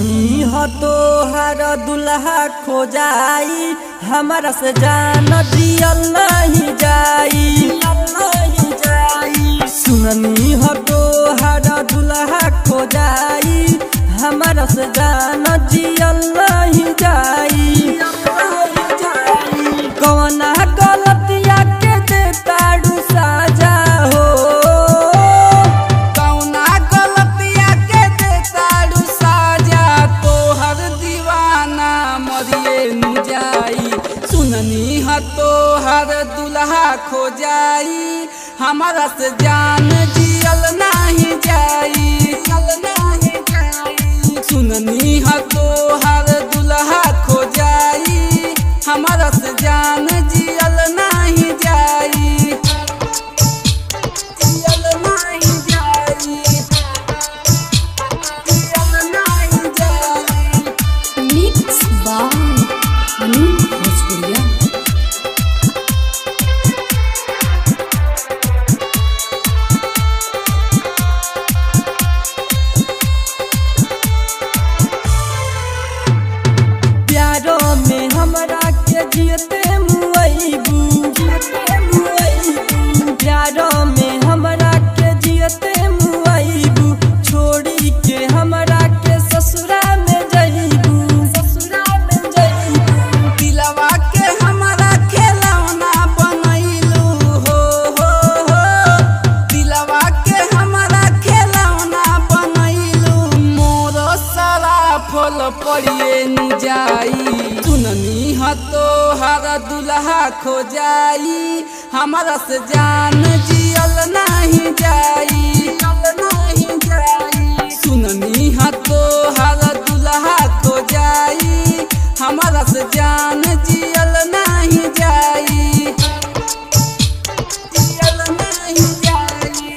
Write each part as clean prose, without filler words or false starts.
सुननी हो तो हर दुल्हा खो जाई, हमारा से जान दियल नहीं जाई। सुननी हो तो हर दुल्हा खो जाई, हमारा से जान दियल नहीं जाई। कौना गलतिया के देताड़ू साजा हो, कौना गलतिया के देताड़ू साजा, तोहर दीवाना मरिए नु जाई। सुननी ह तोहर दुल्हा खो जाई, हमारा से जान जियल नहीं जाई। सुननी ह तोहर दुल्हा खो जाई, हमारा से जान जियल नहीं जाई। जियल नहीं जाई, जियल नहीं जाई। मिक्स बाय अनिल भोजपुरिया। प्यारों में हमरा के जियते मुआइबू, प्यारों में हमरा के जियते मुआइबू, छोड़ी के हमरा के ससुरा में जइबू। दिलवा के हमरा खेलौना बनैलू हो, दिलवा के हमरा खेलौना बनैलू, मोर सारा फल पड़िए नु जाई। सुननी ह तोहर दुल्हा खो जाई, हमारा से जान जियल नहीं जाई। सुननी ह तोहर दुल्हा खो जाई, हमारा से जान जियल नहीं जाई। जियल नहीं जाई,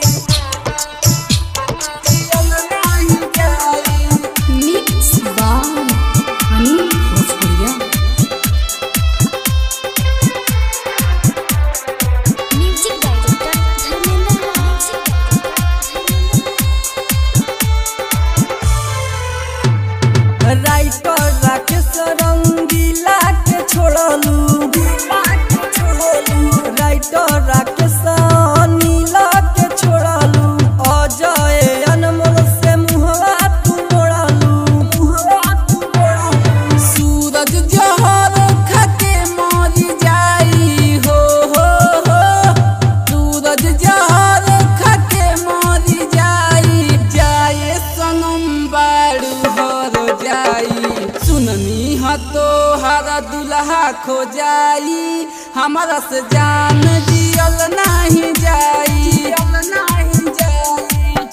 जियल नहीं जाई। Mix by Anil Bhojpuriya. Music director Dharmendra writer Rakesh Rangila के छोड़लू, राइटर राकेश नीला के छोड़लू, अजय अनमोल से मुहवा तू मोड़लू। सूरज जहर खाके मरी जाई हो, सूरज जहर खाके मरी जाई। जाए सनम बारू हर जाई। सुननी ह तोहर दुल्हा खो जाई, हमारा से जान जियल नहीं जाई।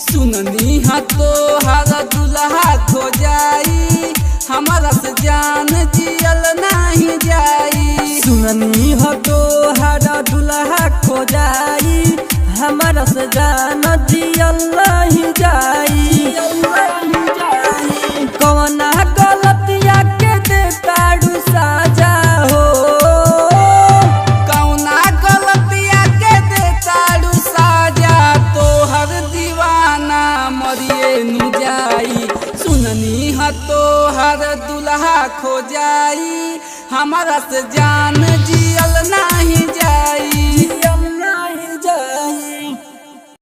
सुननी ह तोहर दुल्हा खो जाई, हमारा से जान जियल नहीं जाई। सुननी हो तो हर दुल्हा खो जाई, हमारा से जान दियल नहीं जाई। कौना गलतिया के देताड़ू साजा हो, कौना गलतिया के देताड़ू साजा, तोहर दीवाना मरिए नु जाई। सुननी ह तोहर दुल्हा खो जाई, हमारा से जान जियल नहीं